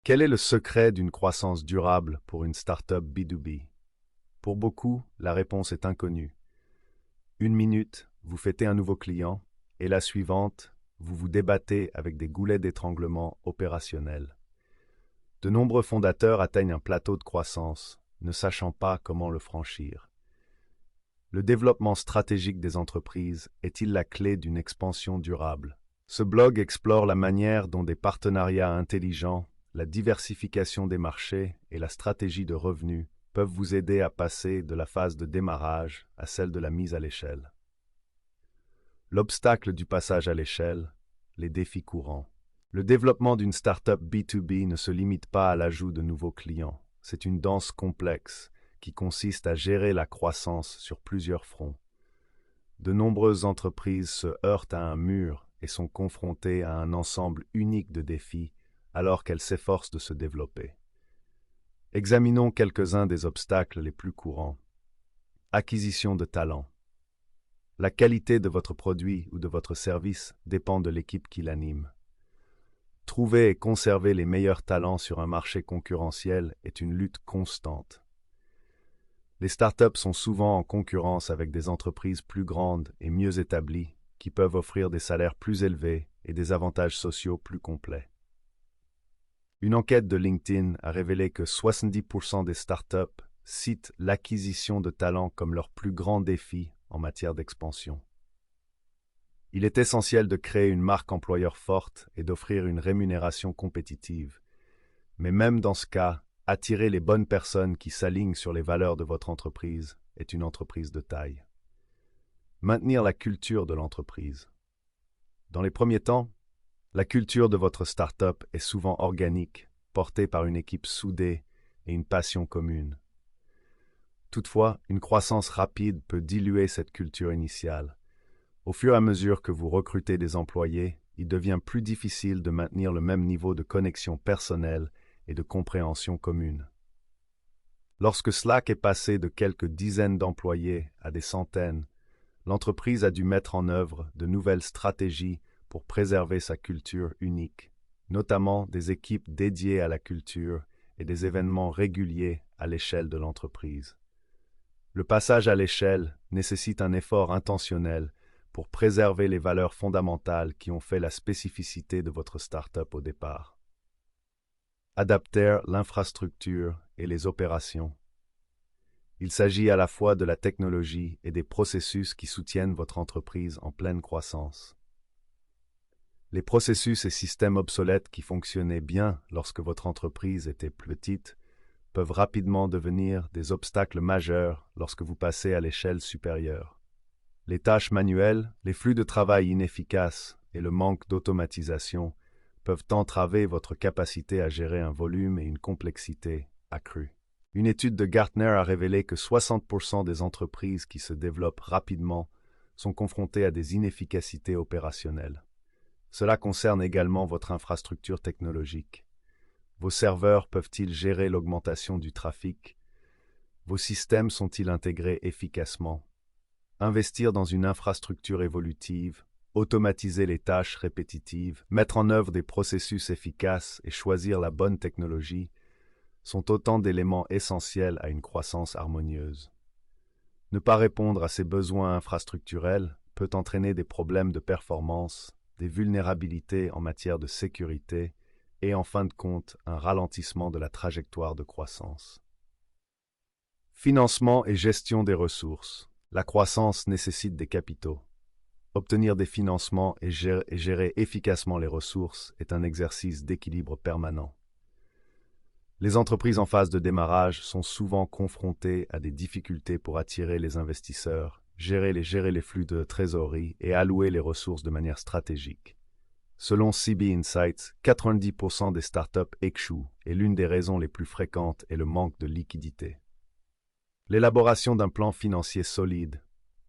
Quel est le secret d'une croissance durable pour une start-up B2B? Pour beaucoup, la réponse est inconnue. Une minute, vous fêtez un nouveau client, et la suivante, vous vous débattez avec des goulets d'étranglement opérationnels. De nombreux fondateurs atteignent un plateau de croissance, ne sachant pas comment le franchir. Le développement stratégique des entreprises est-il la clé d'une expansion durable? Ce blog explore la manière dont des partenariats intelligents, la diversification des marchés et la stratégie de revenus peuvent vous aider à passer de la phase de démarrage à celle de la mise à l'échelle. L'obstacle du passage à l'échelle, les défis courants. Le développement d'une start-up B2B ne se limite pas à l'ajout de nouveaux clients. C'est une danse complexe qui consiste à gérer la croissance sur plusieurs fronts. De nombreuses entreprises se heurtent à un mur et sont confrontées à un ensemble unique de défis alors qu'elles s'efforcent de se développer. Examinons quelques-uns des obstacles les plus courants. Acquisition de talents. La qualité de votre produit ou de votre service dépend de l'équipe qui l'anime. Trouver et conserver les meilleurs talents sur un marché concurrentiel est une lutte constante. Les startups sont souvent en concurrence avec des entreprises plus grandes et mieux établies qui peuvent offrir des salaires plus élevés et des avantages sociaux plus complets. Une enquête de LinkedIn a révélé que 70% des startups citent l'acquisition de talents comme leur plus grand défi en matière d'expansion. Il est essentiel de créer une marque employeur forte et d'offrir une rémunération compétitive. Mais même dans ce cas, attirer les bonnes personnes qui s'alignent sur les valeurs de votre entreprise est une entreprise de taille. Maintenir la culture de l'entreprise. Dans les premiers temps, la culture de votre start-up est souvent organique, portée par une équipe soudée et une passion commune. Toutefois, une croissance rapide peut diluer cette culture initiale. Au fur et à mesure que vous recrutez des employés, il devient plus difficile de maintenir le même niveau de connexion personnelle et de compréhension commune. Lorsque Slack est passé de quelques dizaines d'employés à des centaines, l'entreprise a dû mettre en œuvre de nouvelles stratégies pour préserver sa culture unique, notamment des équipes dédiées à la culture et des événements réguliers à l'échelle de l'entreprise. Le passage à l'échelle nécessite un effort intentionnel pour préserver les valeurs fondamentales qui ont fait la spécificité de votre start-up au départ. Adapter l'infrastructure et les opérations. Il s'agit à la fois de la technologie et des processus qui soutiennent votre entreprise en pleine croissance. Les processus et systèmes obsolètes qui fonctionnaient bien lorsque votre entreprise était petite peuvent rapidement devenir des obstacles majeurs lorsque vous passez à l'échelle supérieure. Les tâches manuelles, les flux de travail inefficaces et le manque d'automatisation peuvent entraver votre capacité à gérer un volume et une complexité accrue. Une étude de Gartner a révélé que 60% des entreprises qui se développent rapidement sont confrontées à des inefficacités opérationnelles. Cela concerne également votre infrastructure technologique. Vos serveurs peuvent-ils gérer l'augmentation du trafic? Vos systèmes sont-ils intégrés efficacement? Investir dans une infrastructure évolutive, automatiser les tâches répétitives, mettre en œuvre des processus efficaces et choisir la bonne technologie sont autant d'éléments essentiels à une croissance harmonieuse. Ne pas répondre à ces besoins infrastructurels peut entraîner des problèmes de performance, des vulnérabilités en matière de sécurité et en fin de compte un ralentissement de la trajectoire de croissance. Financement et gestion des ressources. La croissance nécessite des capitaux. Obtenir des financements et gérer efficacement les ressources est un exercice d'équilibre permanent. Les entreprises en phase de démarrage sont souvent confrontées à des difficultés pour attirer les investisseurs, gérer les flux de trésorerie et allouer les ressources de manière stratégique. Selon CB Insights, 90% des startups échouent et l'une des raisons les plus fréquentes est le manque de liquidité. L'élaboration d'un plan financier solide,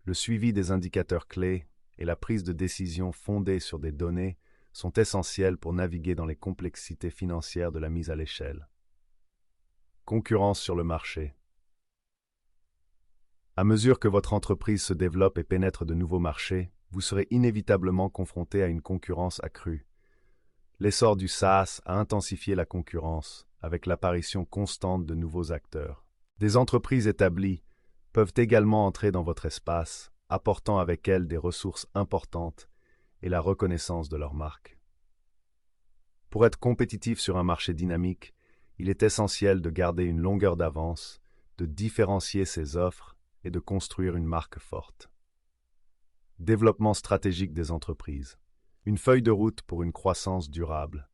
le suivi des indicateurs clés et la prise de décision fondée sur des données sont essentiels pour naviguer dans les complexités financières de la mise à l'échelle. Concurrence sur le marché. À mesure que votre entreprise se développe et pénètre de nouveaux marchés, vous serez inévitablement confronté à une concurrence accrue. L'essor du SaaS a intensifié la concurrence, avec l'apparition constante de nouveaux acteurs. Des entreprises établies peuvent également entrer dans votre espace, apportant avec elles des ressources importantes et la reconnaissance de leur marque. Pour être compétitif sur un marché dynamique, il est essentiel de garder une longueur d'avance, de différencier ses offres et de construire une marque forte. Développement stratégique des entreprises. Une feuille de route pour une croissance durable.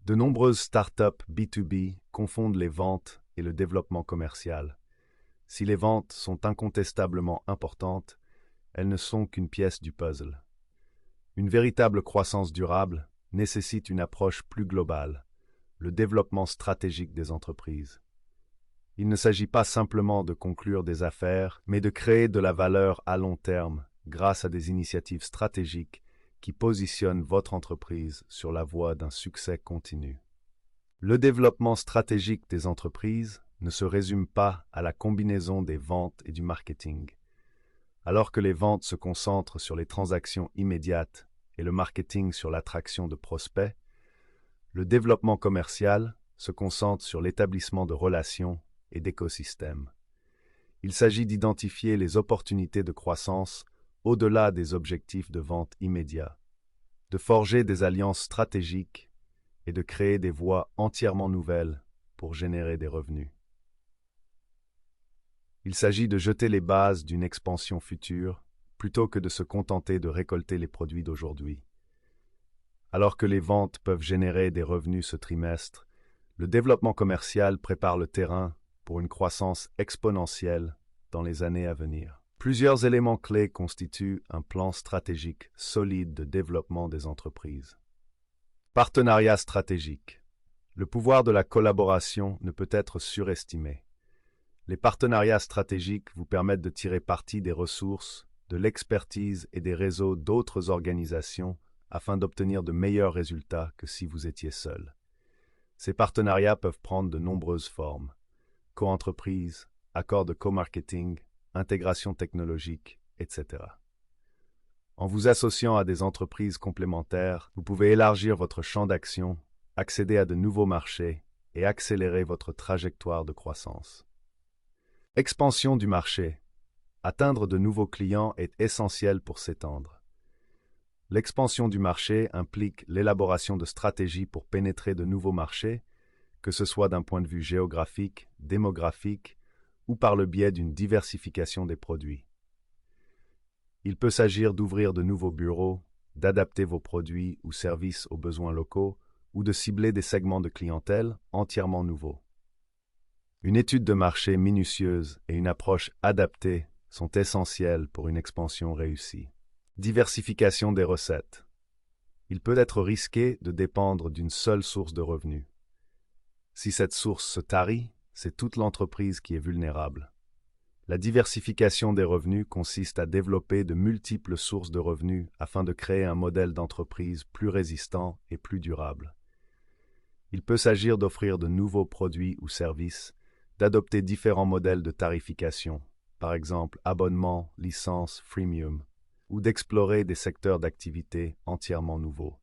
De nombreuses startups B2B confondent les ventes et le développement commercial. Si les ventes sont incontestablement importantes, elles ne sont qu'une pièce du puzzle. Une véritable croissance durable nécessite une approche plus globale, le développement stratégique des entreprises. Il ne s'agit pas simplement de conclure des affaires, mais de créer de la valeur à long terme grâce à des initiatives stratégiques qui positionnent votre entreprise sur la voie d'un succès continu. Le développement stratégique des entreprises ne se résume pas à la combinaison des ventes et du marketing. Alors que les ventes se concentrent sur les transactions immédiates et le marketing sur l'attraction de prospects, le développement commercial se concentre sur l'établissement de relations et d'écosystèmes. Il s'agit d'identifier les opportunités de croissance au-delà des objectifs de vente immédiats, de forger des alliances stratégiques et de créer des voies entièrement nouvelles pour générer des revenus. Il s'agit de jeter les bases d'une expansion future plutôt que de se contenter de récolter les produits d'aujourd'hui. Alors que les ventes peuvent générer des revenus ce trimestre, le développement commercial prépare le terrain pour une croissance exponentielle dans les années à venir. Plusieurs éléments clés constituent un plan stratégique solide de développement des entreprises. Partenariat stratégique. Le pouvoir de la collaboration ne peut être surestimé. Les partenariats stratégiques vous permettent de tirer parti des ressources, de l'expertise et des réseaux d'autres organisations afin d'obtenir de meilleurs résultats que si vous étiez seul. Ces partenariats peuvent prendre de nombreuses formes: co-entreprise, accords de co-marketing, intégration technologique, etc. En vous associant à des entreprises complémentaires, vous pouvez élargir votre champ d'action, accéder à de nouveaux marchés et accélérer votre trajectoire de croissance. Expansion du marché. Atteindre de nouveaux clients est essentiel pour s'étendre. L'expansion du marché implique l'élaboration de stratégies pour pénétrer de nouveaux marchés, que ce soit d'un point de vue géographique, démographique ou par le biais d'une diversification des produits. Il peut s'agir d'ouvrir de nouveaux bureaux, d'adapter vos produits ou services aux besoins locaux ou de cibler des segments de clientèle entièrement nouveaux. Une étude de marché minutieuse et une approche adaptée sont essentielles pour une expansion réussie. Diversification des recettes. Il peut être risqué de dépendre d'une seule source de revenus. Si cette source se tarit, c'est toute l'entreprise qui est vulnérable. La diversification des revenus consiste à développer de multiples sources de revenus afin de créer un modèle d'entreprise plus résistant et plus durable. Il peut s'agir d'offrir de nouveaux produits ou services, d'adopter différents modèles de tarification, par exemple abonnement, licence, freemium, ou d'explorer des secteurs d'activité entièrement nouveaux.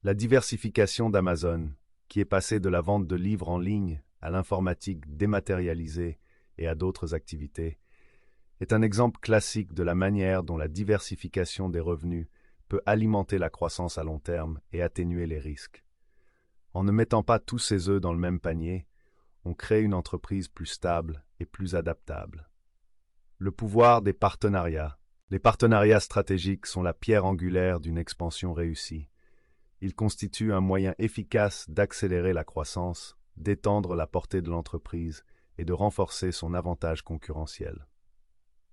La diversification d'Amazon, qui est passée de la vente de livres en ligne à l'informatique dématérialisée et à d'autres activités, est un exemple classique de la manière dont la diversification des revenus peut alimenter la croissance à long terme et atténuer les risques. En ne mettant pas tous ses œufs dans le même panier, on crée une entreprise plus stable et plus adaptable. Le pouvoir des partenariats. Les partenariats stratégiques sont la pierre angulaire d'une expansion réussie. Ils constituent un moyen efficace d'accélérer la croissance, d'étendre la portée de l'entreprise et de renforcer son avantage concurrentiel.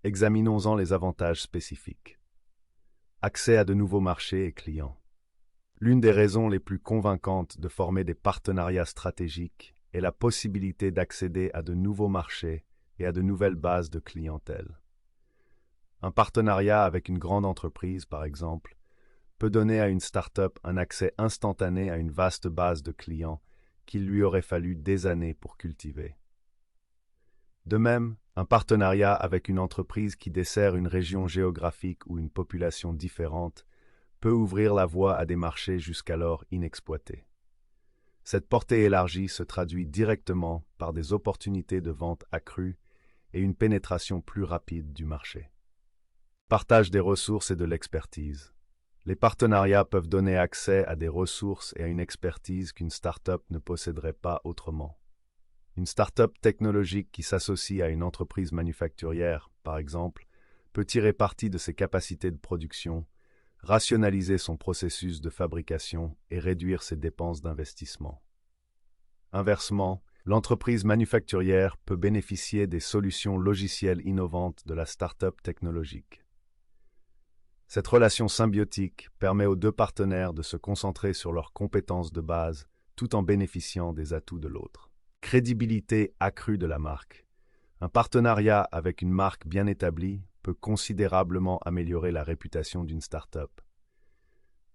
Examinons-en les avantages spécifiques. Accès à de nouveaux marchés et clients. L'une des raisons les plus convaincantes de former des partenariats stratégiques est la possibilité d'accéder à de nouveaux marchés et à de nouvelles bases de clientèle. Un partenariat avec une grande entreprise, par exemple, peut donner à une start-up un accès instantané à une vaste base de clients qu'il lui aurait fallu des années pour cultiver. De même, un partenariat avec une entreprise qui dessert une région géographique ou une population différente peut ouvrir la voie à des marchés jusqu'alors inexploités. Cette portée élargie se traduit directement par des opportunités de vente accrues et une pénétration plus rapide du marché. Partage des ressources et de l'expertise. Les partenariats peuvent donner accès à des ressources et à une expertise qu'une start-up ne posséderait pas autrement. Une start-up technologique qui s'associe à une entreprise manufacturière, par exemple, peut tirer parti de ses capacités de production, rationaliser son processus de fabrication et réduire ses dépenses d'investissement. Inversement, l'entreprise manufacturière peut bénéficier des solutions logicielles innovantes de la start-up technologique. Cette relation symbiotique permet aux deux partenaires de se concentrer sur leurs compétences de base tout en bénéficiant des atouts de l'autre. Crédibilité accrue de la marque. Un partenariat avec une marque bien établie peut considérablement améliorer la réputation d'une start-up.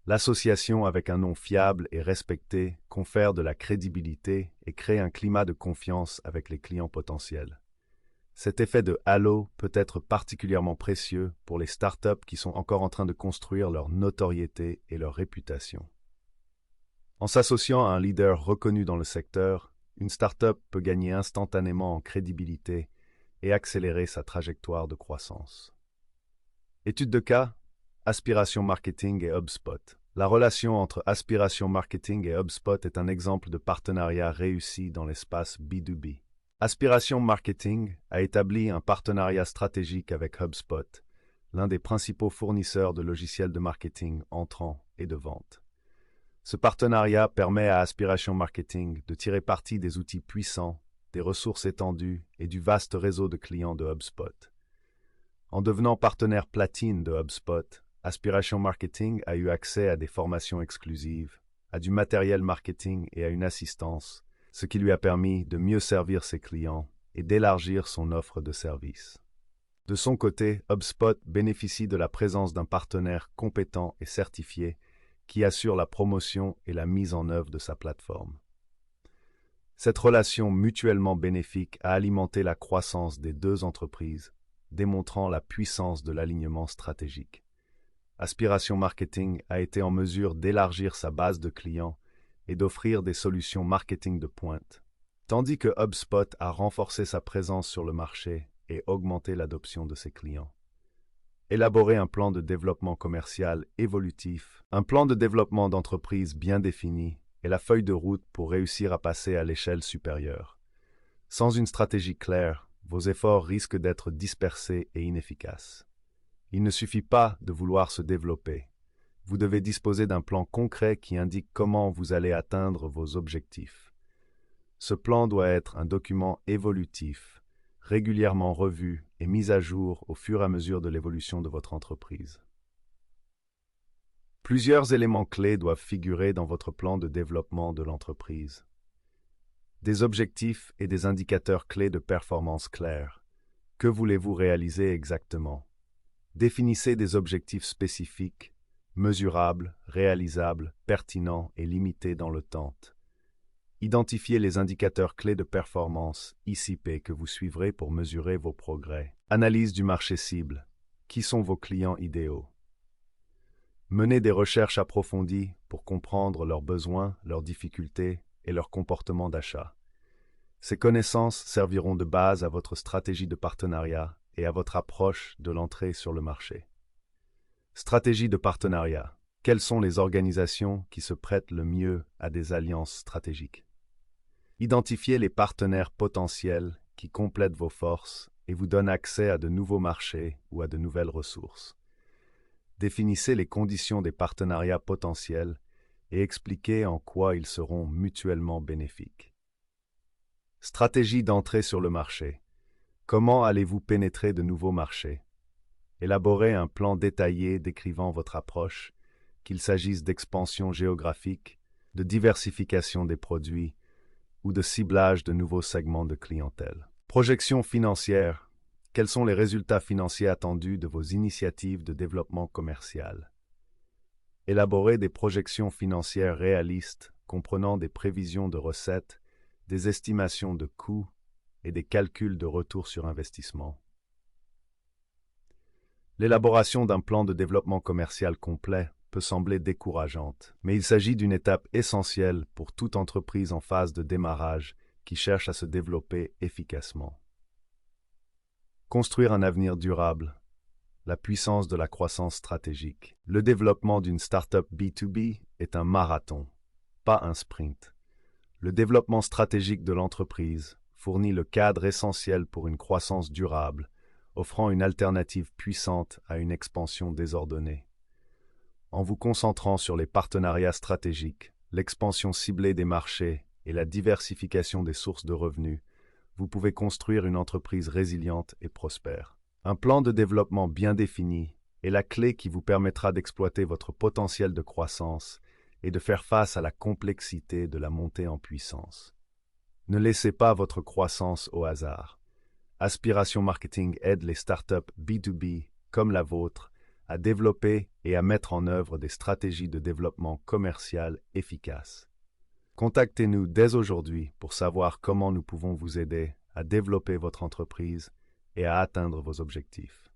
L'association avec un nom fiable et respecté confère de la crédibilité et crée un climat de confiance avec les clients potentiels. Cet effet de halo peut être particulièrement précieux pour les startups qui sont encore en train de construire leur notoriété et leur réputation. En s'associant à un leader reconnu dans le secteur, une startup peut gagner instantanément en crédibilité et accélérer sa trajectoire de croissance. Étude de cas, Aspiration Marketing et HubSpot. La relation entre Aspiration Marketing et HubSpot est un exemple de partenariat réussi dans l'espace B2B. Aspiration Marketing a établi un partenariat stratégique avec HubSpot, l'un des principaux fournisseurs de logiciels de marketing entrants et de vente. Ce partenariat permet à Aspiration Marketing de tirer parti des outils puissants, des ressources étendues et du vaste réseau de clients de HubSpot. En devenant partenaire platine de HubSpot, Aspiration Marketing a eu accès à des formations exclusives, à du matériel marketing et à une assistance, ce qui lui a permis de mieux servir ses clients et d'élargir son offre de services. De son côté, HubSpot bénéficie de la présence d'un partenaire compétent et certifié qui assure la promotion et la mise en œuvre de sa plateforme. Cette relation mutuellement bénéfique a alimenté la croissance des deux entreprises, démontrant la puissance de l'alignement stratégique. Aspiration Marketing a été en mesure d'élargir sa base de clients et d'offrir des solutions marketing de pointe, tandis que HubSpot a renforcé sa présence sur le marché et augmenté l'adoption de ses clients. Élaborer un plan de développement commercial évolutif, un plan de développement d'entreprise bien défini est la feuille de route pour réussir à passer à l'échelle supérieure. Sans une stratégie claire, vos efforts risquent d'être dispersés et inefficaces. Il ne suffit pas de vouloir se développer. Vous devez disposer d'un plan concret qui indique comment vous allez atteindre vos objectifs. Ce plan doit être un document évolutif, régulièrement revu et mis à jour au fur et à mesure de l'évolution de votre entreprise. Plusieurs éléments clés doivent figurer dans votre plan de développement de l'entreprise. Des objectifs et des indicateurs clés de performance clairs. Que voulez-vous réaliser exactement? Définissez des objectifs spécifiques, mesurables, réalisables, pertinents et limités dans le temps. Identifiez les indicateurs clés de performance, ICP, que vous suivrez pour mesurer vos progrès. Analyse du marché cible. Qui sont vos clients idéaux? Menez des recherches approfondies pour comprendre leurs besoins, leurs difficultés et leur comportement d'achat. Ces connaissances serviront de base à votre stratégie de partenariat et à votre approche de l'entrée sur le marché. Stratégie de partenariat. Quelles sont les organisations qui se prêtent le mieux à des alliances stratégiques? Identifiez les partenaires potentiels qui complètent vos forces et vous donnent accès à de nouveaux marchés ou à de nouvelles ressources. Définissez les conditions des partenariats potentiels et expliquez en quoi ils seront mutuellement bénéfiques. Stratégie d'entrée sur le marché. Comment allez-vous pénétrer de nouveaux marchés? Élaborez un plan détaillé décrivant votre approche, qu'il s'agisse d'expansion géographique, de diversification des produits ou de ciblage de nouveaux segments de clientèle. Projection financière. Quels sont les résultats financiers attendus de vos initiatives de développement commercial? Élaborez des projections financières réalistes comprenant des prévisions de recettes, des estimations de coûts et des calculs de retour sur investissement. L'élaboration d'un plan de développement commercial complet peut sembler décourageante, mais il s'agit d'une étape essentielle pour toute entreprise en phase de démarrage qui cherche à se développer efficacement. Construire un avenir durable. La puissance de la croissance stratégique. Le développement d'une start-up B2B est un marathon, pas un sprint. Le développement stratégique de l'entreprise fournit le cadre essentiel pour une croissance durable, offrant une alternative puissante à une expansion désordonnée. En vous concentrant sur les partenariats stratégiques, l'expansion ciblée des marchés et la diversification des sources de revenus, vous pouvez construire une entreprise résiliente et prospère. Un plan de développement bien défini est la clé qui vous permettra d'exploiter votre potentiel de croissance et de faire face à la complexité de la montée en puissance. Ne laissez pas votre croissance au hasard. Aspiration Marketing aide les startups B2B comme la vôtre à développer et à mettre en œuvre des stratégies de développement commercial efficaces. Contactez-nous dès aujourd'hui pour savoir comment nous pouvons vous aider à développer votre entreprise et à atteindre vos objectifs.